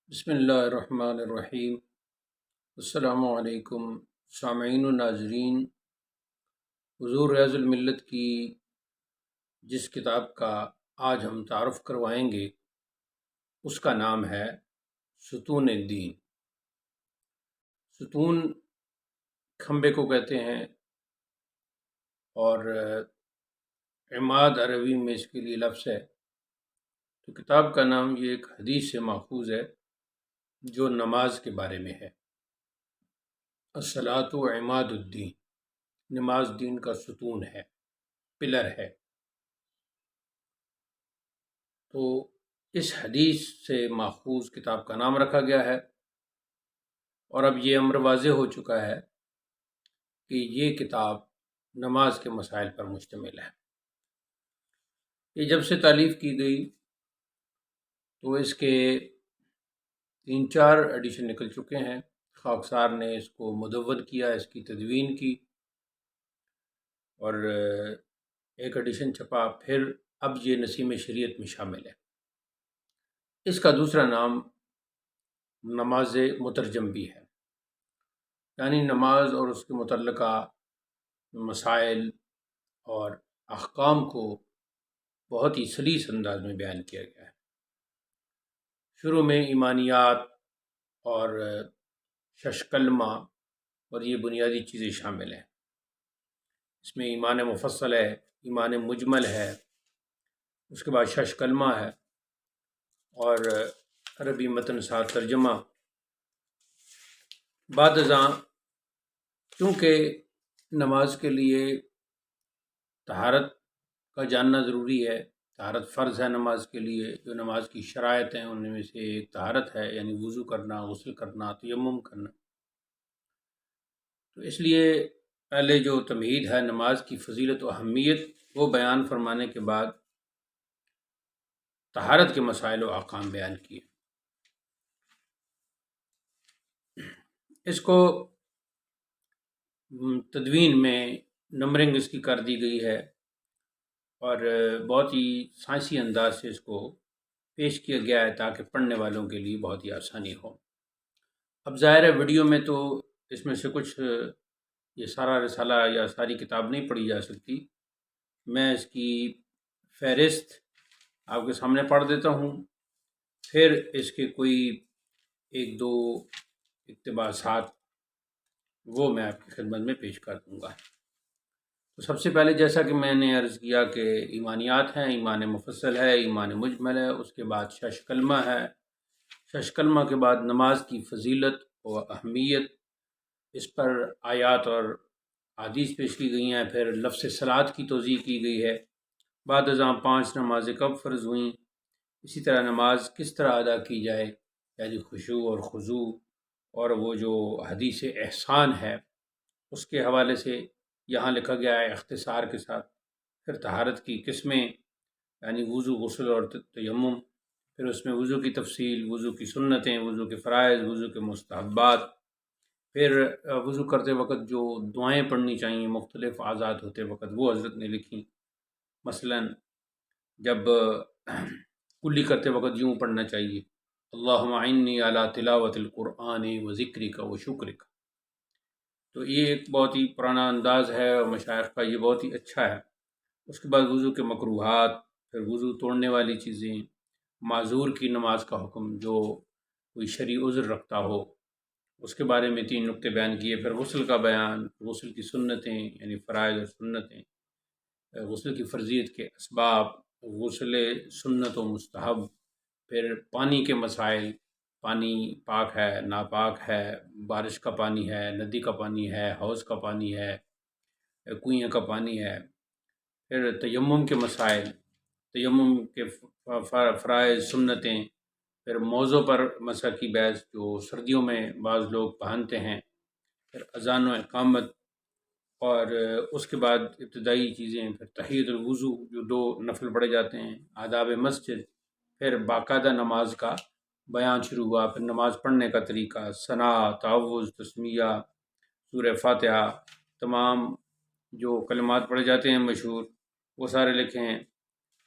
بسم اللہ الرحمن الرحیم۔ السلام علیکم سامعین و ناظرین۔ حضور ریاض الملت کی جس کتاب کا آج ہم تعارف کروائیں گے اس کا نام ہے ستون الدین۔ ستون کھمبے کو کہتے ہیں اور عماد عربی میں اس کے لیے لفظ ہے۔ تو کتاب کا نام یہ ایک حدیث سے ماخوذ ہے جو نماز کے بارے میں ہے۔ الصلاۃ عماد الدین، نماز دین کا ستون ہے، پلر ہے۔ تو اس حدیث سے ماخوذ کتاب کا نام رکھا گیا ہے، اور اب یہ امر واضح ہو چکا ہے کہ یہ کتاب نماز کے مسائل پر مشتمل ہے۔ یہ جب سے تالیف کی گئی تو اس کے 3-4 ایڈیشن نکل چکے ہیں۔ خاکسار نے اس کو مدون کیا، اس کی تدوین کی، اور ایک ایڈیشن چھپا، پھر اب یہ نسیم شریعت میں شامل ہے۔ اس کا دوسرا نام نماز مترجم بھی ہے، یعنی نماز اور اس کے متعلقہ مسائل اور احکام کو بہت ہی سلیس انداز میں بیان کیا گیا ہے۔ شروع میں ایمانیات اور شش کلمہ اور یہ بنیادی چیزیں شامل ہیں۔ اس میں ایمان مفصل ہے، ایمان مجمل ہے، اس کے بعد شش کلمہ ہے، اور عربی متن ساتھ ترجمہ۔ بعد ازاں چونکہ نماز کے لیے طہارت کا جاننا ضروری ہے، طہارت فرض ہے نماز کے لیے، جو نماز کی شرائط ہیں ان میں سے ایک طہارت ہے، یعنی وضو کرنا، غسل کرنا، تیمم کرنا۔ تو اس لیے پہلے جو تمہید ہے نماز کی فضیلت و اہمیت، وہ بیان فرمانے کے بعد طہارت کے مسائل و احکام بیان کیے۔ اس کو تدوین میں نمبرنگ اس کی کر دی گئی ہے، اور بہت ہی سائنسی انداز سے اس کو پیش کیا گیا ہے تاکہ پڑھنے والوں کے لیے بہت ہی آسانی ہو۔ اب ظاہر ہے ویڈیو میں تو اس میں سے کچھ یہ سارا رسالہ یا ساری کتاب نہیں پڑھی جا سکتی۔ میں اس کی فہرست آپ کے سامنے پڑھ دیتا ہوں، پھر اس کے کوئی 1-2 اقتباسات وہ میں آپ کی خدمت میں پیش کر دوں گا۔ تو سب سے پہلے جیسا کہ میں نے عرض کیا کہ ایمانیات ہیں، ایمان مفصل ہے، ایمان مجمل ہے، اس کے بعد شش کلمہ ہے، شش کلمہ کے بعد نماز کی فضیلت و اہمیت، اس پر آیات اور حدیث پیش کی گئی ہیں، پھر لفظ صلاۃ کی توضیح کی گئی ہے۔ بعد ازاں 5 نمازیں کب فرض ہوئیں، اسی طرح نماز کس طرح ادا کی جائے، یعنی خشوع اور خضوع، اور وہ جو حدیث احسان ہے اس کے حوالے سے یہاں لکھا گیا ہے اختصار کے ساتھ۔ پھر طہارت کی قسمیں، یعنی وضو، غسل اور تیمم، پھر اس میں وضو کی تفصیل، وضو کی سنتیں، وضو کے فرائض، وضو کے مستحبات، پھر وضو کرتے وقت جو دعائیں پڑھنی چاہیے مختلف اعضاء ہوتے وقت وہ حضرت نے لکھی۔ مثلا جب کلی کرتے وقت یوں پڑھنا چاہیے، اللہم اعنی علی تلاوت القرآن و ذکرک و شکرک۔ تو یہ ایک بہت ہی پرانا انداز ہے اور مشائخ کا یہ بہت ہی اچھا ہے۔ اس کے بعد وضو کے مکروہات، پھر وضو توڑنے والی چیزیں، معذور کی نماز کا حکم جو کوئی شرعی عذر رکھتا ہو، اس کے بارے میں 3 نقطے بیان کیے۔ پھر غسل کا بیان، غسل کی سنتیں یعنی فرائض اور سنتیں، غسل کی فرضیت کے اسباب، غسل سنت و مستحب، پھر پانی کے مسائل، پانی پاک ہے، ناپاک ہے، بارش کا پانی ہے، ندی کا پانی ہے، حوض کا پانی ہے، کنویں کا پانی ہے۔ پھر تیمم کے مسائل، تیمم کے فرائض، سنتیں، پھر موضوع پر مسح کی بحث جو سردیوں میں بعض لوگ پہنتے ہیں، پھر اذان و اقامت، اور اس کے بعد ابتدائی چیزیں، پھر تحیۃ الوضو جو 2 نفل پڑھے جاتے ہیں، آداب مسجد، پھر باقاعدہ نماز کا بیان شروع ہوا، پھر نماز پڑھنے کا طریقہ، ثنا، تعوذ، تسمیہ، سورہ فاتحہ، تمام جو کلمات پڑھے جاتے ہیں مشہور وہ سارے لکھے ہیں۔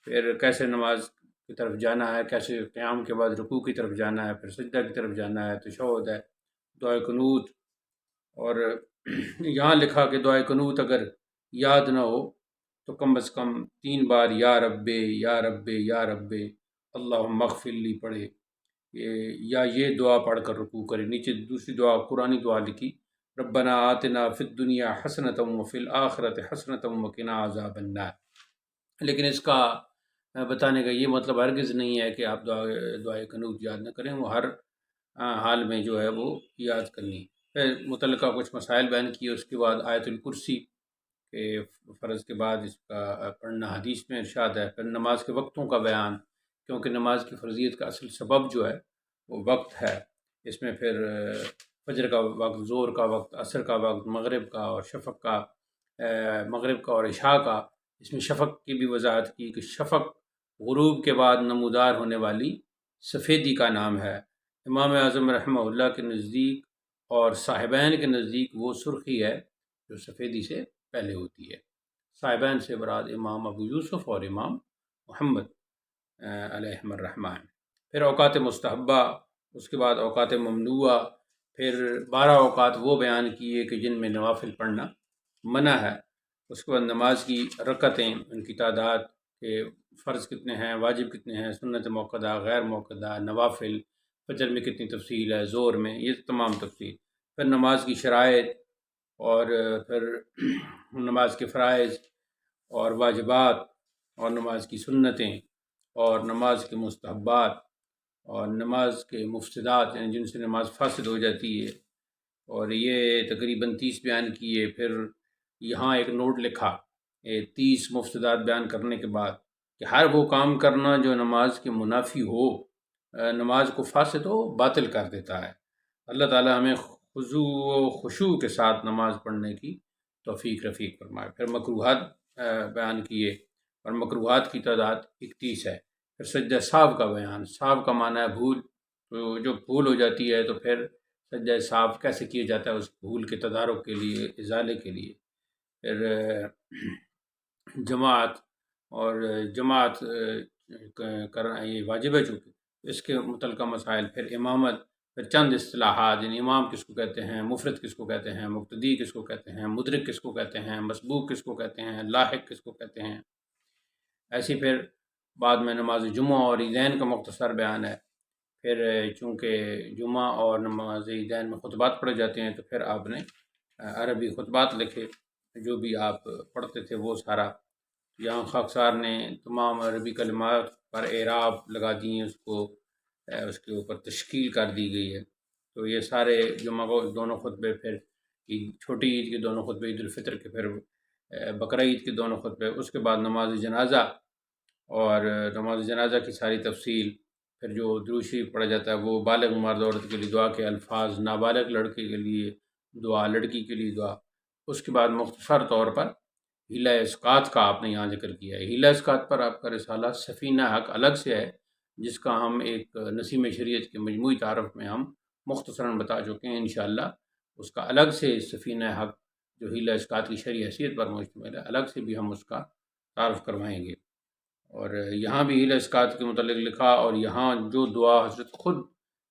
پھر کیسے نماز کی طرف جانا ہے، کیسے قیام کے بعد رکوع کی طرف جانا ہے، پھر سجدہ کی طرف جانا ہے، تشہد ہے، دعائے قنوت۔ اور یہاں لکھا کہ دعائے قنوت اگر یاد نہ ہو تو کم از کم 3 بار یا رب یا رب یا رب اللہم اغفر لی پڑھے، یا یہ دعا پڑھ کر رکوع کرے۔ نیچے دوسری دعا قرآنی دعا لکھی، ربنا آتنا فی الدنیا حسنۃ وفی الآخرۃ حسنۃ وقنا عذاب النار۔ لیکن اس کا بتانے کا یہ مطلب ہرگز نہیں ہے کہ آپ دعائے قنوت یاد نہ کریں، وہ ہر حال میں جو ہے وہ یاد کرنی۔ پھر متعلقہ کچھ مسائل بیان کیے، اس کے بعد آیت الکرسی کہ فرض کے بعد اس کا پڑھنا حدیث میں ارشاد ہے۔ پھر نماز کے وقتوں کا بیان، کیونکہ نماز کی فرضیت کا اصل سبب جو ہے وہ وقت ہے۔ اس میں پھر فجر کا وقت، ظہر کا وقت، عصر کا وقت، مغرب کا اور شفق کا، مغرب کا اور عشاء کا۔ اس میں شفق کی بھی وضاحت کی کہ شفق غروب کے بعد نمودار ہونے والی سفیدی کا نام ہے۔ امام اعظم رحمہ اللہ کے نزدیک اور صاحبین کے نزدیک وہ سرخی ہے جو سفیدی سے پہلے ہوتی ہے۔ صاحبین سے مراد امام ابو یوسف اور امام محمد علیہم الرحمن۔ پھر اوقات مستحبہ، اس کے بعد اوقات ممنوعہ، پھر 12 اوقات وہ بیان کیے کہ جن میں نوافل پڑھنا منع ہے۔ اس کے بعد نماز کی رکعتیں، ان کی تعداد، کہ فرض کتنے ہیں، واجب کتنے ہیں، سنت موقدہ، غیر موقدہ، نوافل، فجر میں کتنی تفصیل ہے، ظہر میں، یہ تمام تفصیل۔ پھر نماز کی شرائط، اور پھر نماز کے فرائض اور واجبات، اور نماز کی سنتیں، اور نماز کے مستحبات، اور نماز کے مفسدات، یعنی جن سے نماز فاسد ہو جاتی ہے، اور یہ تقریباً 30 بیان کیے۔ پھر یہاں ایک نوٹ لکھا 30 مفسدات بیان کرنے کے بعد کہ ہر وہ کام کرنا جو نماز کے منافی ہو، نماز کو فاسد ہو، باطل کر دیتا ہے۔ اللہ تعالی ہمیں خضوع و خشوع کے ساتھ نماز پڑھنے کی توفیق رفیق فرمائے۔ پھر مکروہات بیان کیے، اور مکروہات کی تعداد 31 ہے۔ پھر سجدہ سہو کا بیان، سہو کا معنی ہے بھول، تو جو بھول ہو جاتی ہے تو پھر سجدہ سہو کیسے کیا جاتا ہے اس بھول کے تدارک کے لیے، ازالے کے لیے۔ پھر جماعت، اور جماعت کرنا یہ واجب ہے چونکہ، اس کے متعلقہ مسائل۔ پھر امامت، پھر چند اصطلاحات، یعنی امام کس کو کہتے ہیں، مفرد کس کو کہتے ہیں، مقتدی کس کو کہتے ہیں، مدرک کس کو کہتے ہیں، مسبوق کس کو کہتے ہیں، لاحق کس کو کہتے ہیں۔ ایسی پھر بعد میں نماز جمعہ اور عیدین کا مختصر بیان ہے۔ پھر چونکہ جمعہ اور نماز عیدین میں خطبات پڑھے جاتے ہیں تو پھر آپ نے عربی خطبات لکھے، جو بھی آپ پڑھتے تھے وہ سارا۔ یہاں خاکسار نے تمام عربی کلمات پر اعراب لگا دیے، اس کے اوپر تشکیل کر دی گئی ہے۔ تو یہ سارے جمعہ کو دونوں خطبے، پھر چھوٹی عید کے دونوں خطبے، عید الفطر کے، پھر بقرہ عید کے دونوں خطبے، اس کے بعد نماز جنازہ، اور نماز جنازہ کی ساری تفصیل۔ پھر جو درود شریف پڑھا جاتا ہے وہ بالغ مرد عورت کے لیے دعا کے الفاظ، نابالغ لڑکے کے لیے دعا، لڑکی کے لیے دعا۔ اس کے بعد مختصر طور پر ہیلہ اسقاط کا آپ نے یہاں ذکر کیا ہے۔ ہیلہ اسقاط پر آپ کا رسالہ سفینہ حق الگ سے ہے، جس کا ہم ایک نسیم شریعت کے مجموعی تعارف میں ہم مختصراً بتا چکے ہیں۔ انشاءاللہ اس کا الگ سے سفینہ حق جو ہیلہ اسقاط کی شرعی حیثیت پر مشتمل ہے، الگ سے بھی ہم اس کا تعارف کروائیں گے۔ اور یہاں بھی ہیلہ اسقاط کے متعلق لکھا، اور یہاں جو دعا حضرت خود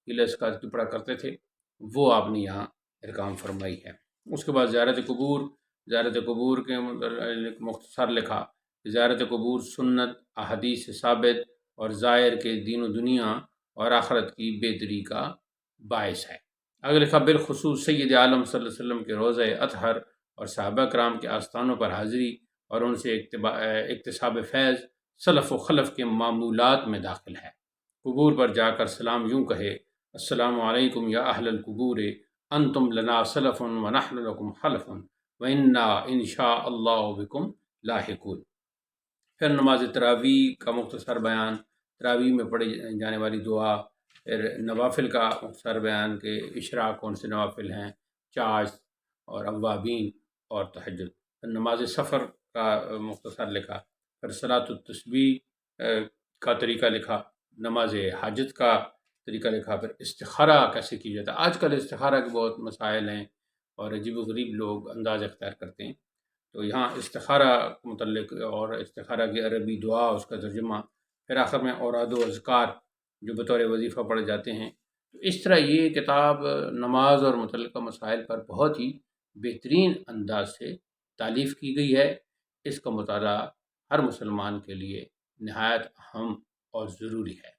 ہیلہ اسقاط کی پڑھا کرتے تھے وہ آپ نے یہاں ارکام فرمائی ہے۔ اس کے بعد زیارت قبور، زیارت قبور کے متعلق مختصر لکھا کہ زیارت قبور سنت احادیث سے ثابت اور زائر کے دین و دنیا اور آخرت کی بہتری کا باعث ہے۔ اگر لکھا بالخصوص سید عالم صلی اللہ علیہ وسلم کے روضہ اطہر اور صحابہ کرام کے آستانوں پر حاضری اور ان سے اکتساب فیض سلف و خلف کے معمولات میں داخل ہے۔ قبور پر جا کر سلام یوں کہے، السلام علیکم یا اہل القبور، انتم لنا سلف و نحن لکم خلف وَإِنَّا إِن شاء اللہ بکم لاحقون۔ پھر نماز تراویح کا مختصر بیان، تراویح میں پڑھی جانے والی دعا۔ پھر نوافل کا مختصر بیان کہ اشراق کون سے نوافل ہیں، چاش اور اوابین اور تہجد۔ پھر نماز سفر کا مختصر لکھا۔ پھر صلاۃ التسبیح کا طریقہ لکھا، نماز حاجت کا طریقہ لکھا۔ پھر استخارہ کیسے کی جاتا ہے، آج کل استخارہ کے بہت مسائل ہیں اور عجیب و غریب لوگ انداز اختیار کرتے ہیں، تو یہاں استخارہ کے متعلق اور استخارہ کی عربی دعا، اس کا ترجمہ، پھر آخر میں اوراد و اذکار جو بطور وظیفہ پڑھے جاتے ہیں۔ تو اس طرح یہ کتاب نماز اور متعلقہ مسائل پر بہت ہی بہترین انداز سے تالیف کی گئی ہے۔ اس کا مطالعہ ہر مسلمان کے لیے نہایت اہم اور ضروری ہے۔